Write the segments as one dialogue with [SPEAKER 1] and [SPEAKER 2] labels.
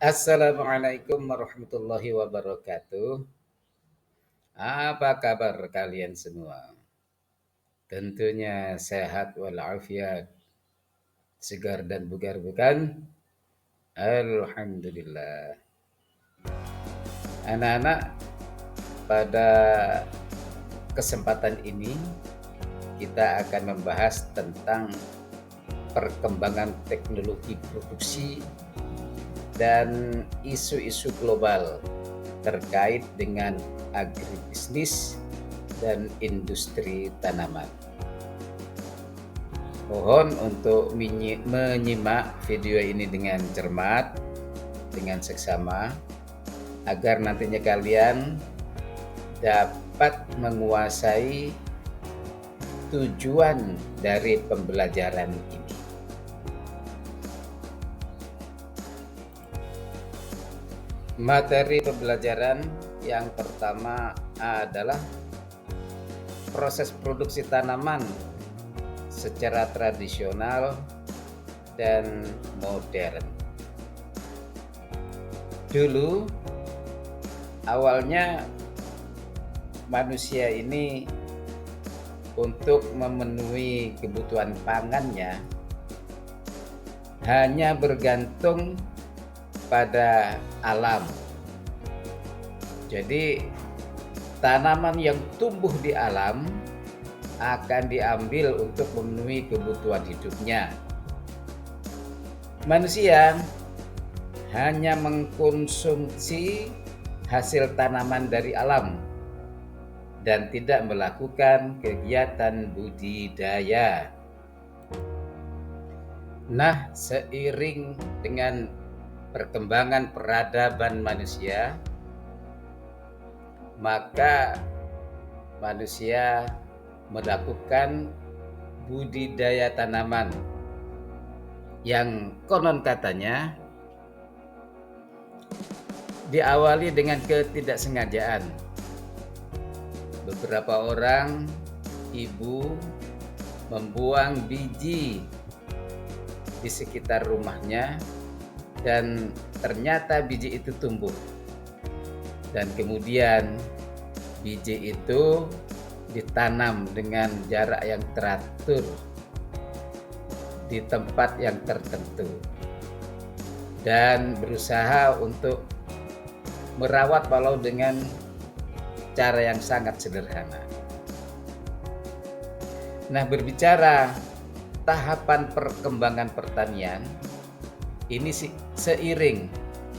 [SPEAKER 1] Assalamualaikum warahmatullahi wabarakatuh. Apa kabar kalian semua? Tentunya sehat walafiat, segar dan bugar bukan? Alhamdulillah. Anak-anak, pada kesempatan ini kita akan membahas tentang perkembangan teknologi produksi dan isu-isu global terkait dengan agribisnis dan industri tanaman. Mohon untuk menyimak video ini dengan cermat, dengan seksama, agar nantinya kalian dapat menguasai tujuan dari pembelajaran ini. Materi pembelajaran yang pertama adalah proses produksi tanaman secara tradisional dan modern. Dulu, awalnya manusia ini untuk memenuhi kebutuhan pangannya hanya bergantung pada alam. Jadi tanaman yang tumbuh di alam akan diambil untuk memenuhi kebutuhan hidupnya. Manusia hanya mengkonsumsi hasil tanaman dari alam dan tidak melakukan kegiatan budidaya. Nah, seiring dengan perkembangan peradaban manusia, maka manusia melakukan budidaya tanaman yang konon katanya diawali dengan ketidaksengajaan. Beberapa orang ibu membuang biji di sekitar rumahnya dan ternyata biji itu tumbuh. Dan kemudian biji itu ditanam dengan jarak yang teratur di tempat yang tertentu dan berusaha untuk merawat walau dengan cara yang sangat sederhana. Nah, berbicara tahapan perkembangan pertanian, ini seiring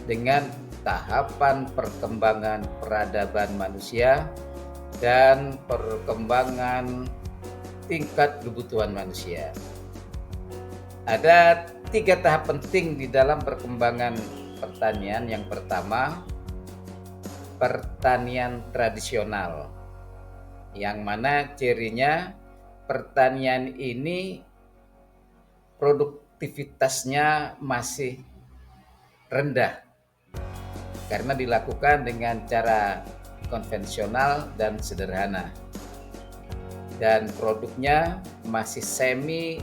[SPEAKER 1] dengan tahapan perkembangan peradaban manusia dan perkembangan tingkat kebutuhan manusia. Ada 3 tahap penting di dalam perkembangan pertanian. Yang pertama, pertanian tradisional, yang mana cirinya pertanian ini produktivitasnya masih rendah karena dilakukan dengan cara konvensional dan sederhana, dan produknya masih semi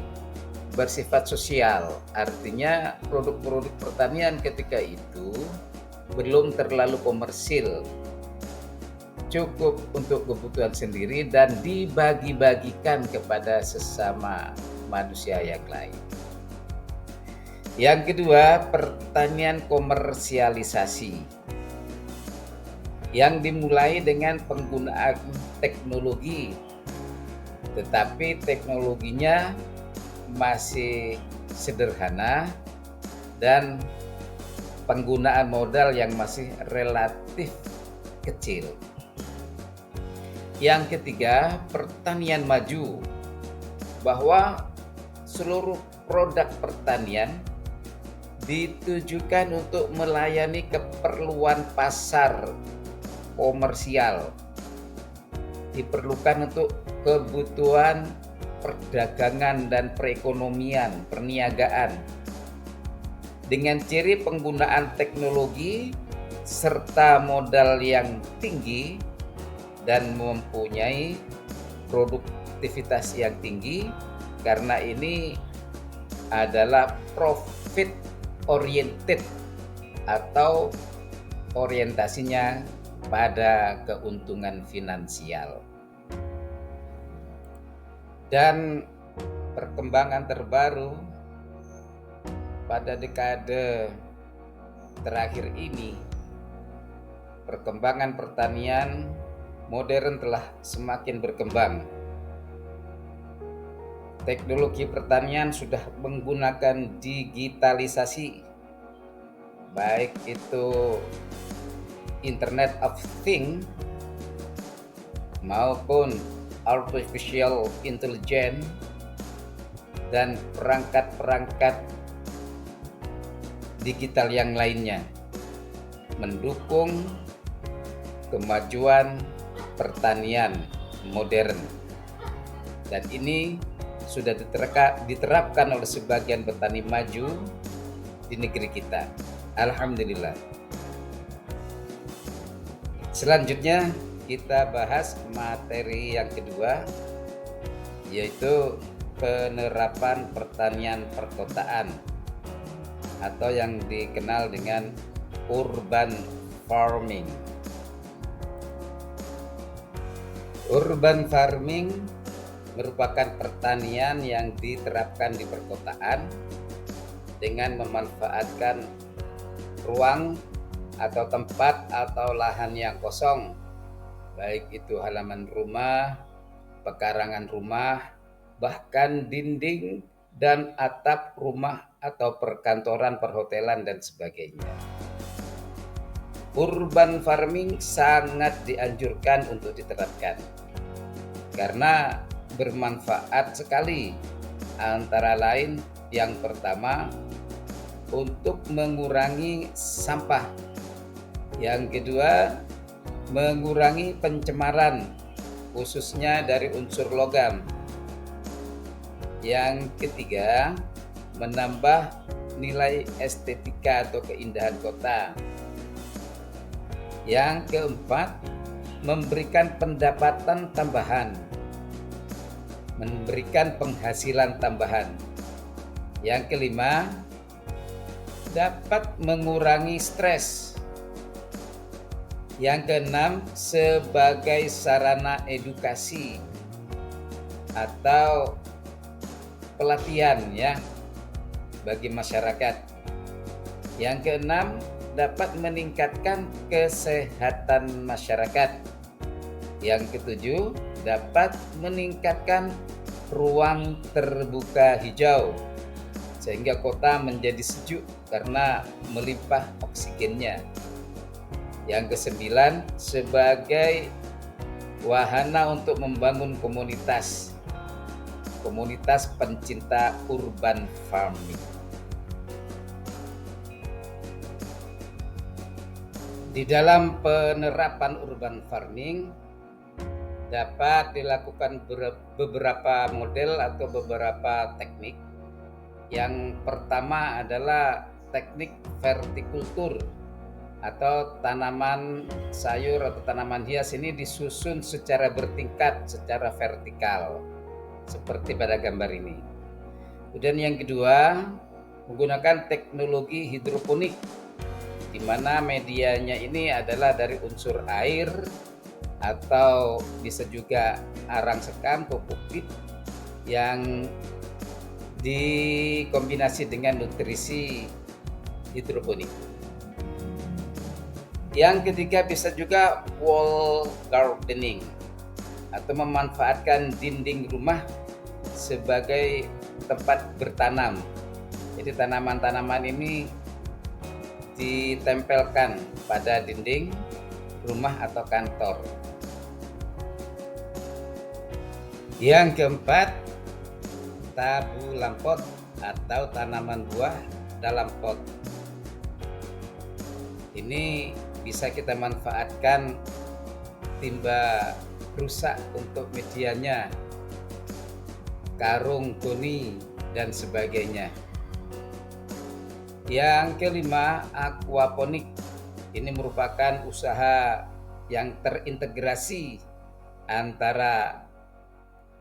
[SPEAKER 1] bersifat sosial. Artinya produk-produk pertanian ketika itu belum terlalu komersil, cukup untuk kebutuhan sendiri dan dibagi-bagikan kepada sesama manusia yang lain. Yang kedua, pertanian komersialisasi, yang dimulai dengan penggunaan teknologi, tetapi teknologinya masih sederhana dan penggunaan modal yang masih relatif kecil. Yang ketiga, pertanian maju, bahwa seluruh produk pertanian ditujukan untuk melayani keperluan pasar komersial, diperlukan untuk kebutuhan perdagangan dan perekonomian, perniagaan, dengan ciri penggunaan teknologi serta modal yang tinggi dan mempunyai produktivitas yang tinggi, karena ini adalah profit oriented atau orientasinya pada keuntungan finansial. Dan perkembangan terbaru pada dekade terakhir ini, perkembangan pertanian modern telah semakin berkembang. Teknologi pertanian sudah menggunakan digitalisasi, baik itu Internet of Things maupun Artificial Intelligence dan perangkat-perangkat digital yang lainnya, mendukung kemajuan pertanian modern. Dan ini sudah diterapkan oleh sebagian petani maju di negeri kita. Alhamdulillah. Selanjutnya kita bahas materi yang kedua, yaitu penerapan pertanian perkotaan atau yang dikenal dengan urban farming. Urban farming merupakan pertanian yang diterapkan di perkotaan dengan memanfaatkan ruang atau tempat atau lahan yang kosong, baik itu halaman rumah, pekarangan rumah, bahkan dinding dan atap rumah atau perkantoran, perhotelan, dan sebagainya. Urban farming sangat dianjurkan untuk diterapkan karena bermanfaat sekali. Antara lain, yang pertama, untuk mengurangi sampah. Yang kedua, mengurangi pencemaran, khususnya dari unsur logam. Yang ketiga, menambah nilai estetika atau keindahan kota. Yang keempat, memberikan pendapatan tambahan, memberikan penghasilan tambahan. Yang kelima, dapat mengurangi stres. Yang keenam, sebagai sarana edukasi atau pelatihan ya bagi masyarakat. Yang keenam, dapat meningkatkan kesehatan masyarakat. Yang ketujuh, dapat meningkatkan ruang terbuka hijau sehingga kota menjadi sejuk karena melimpah oksigennya. Yang kesembilan, sebagai wahana untuk membangun komunitas pencinta urban farming. Di dalam penerapan urban farming dapat dilakukan beberapa model atau beberapa teknik. Yang pertama adalah teknik vertikultur atau tanaman sayur atau tanaman hias ini disusun secara bertingkat, secara vertikal, seperti pada gambar ini. Kemudian yang kedua, menggunakan teknologi hidroponik, di mana medianya ini adalah dari unsur air atau bisa juga arang sekam, pupuk pit yang dikombinasi dengan nutrisi hidroponik. Yang ketiga, bisa juga wall gardening atau memanfaatkan dinding rumah sebagai tempat bertanam. Jadi tanaman-tanaman ini ditempelkan pada dinding rumah atau kantor. Yang keempat, tabulam pot atau tanaman buah dalam pot. Ini bisa kita manfaatkan timba rusak untuk medianya, karung goni dan sebagainya. Yang kelima, aquaponik. Ini merupakan usaha yang terintegrasi antara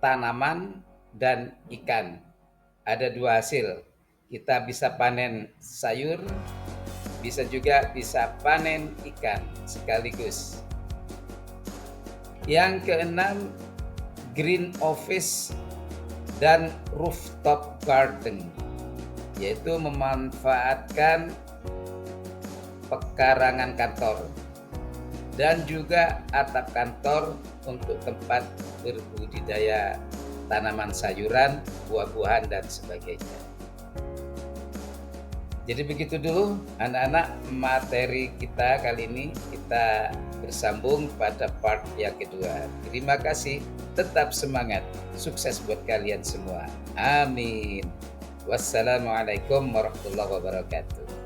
[SPEAKER 1] tanaman dan ikan. Ada dua hasil. Kita bisa panen sayur bisa juga bisa panen ikan sekaligus. Yang keenam, green office dan rooftop garden, yaitu memanfaatkan pekarangan kantor dan juga atap kantor untuk tempat berbudidaya tanaman sayuran, buah-buahan, dan sebagainya. Jadi begitu dulu anak-anak materi kita kali ini. Kita bersambung pada part yang kedua. Terima kasih, tetap semangat, sukses buat kalian semua. Amin. Wassalamualaikum warahmatullahi wabarakatuh.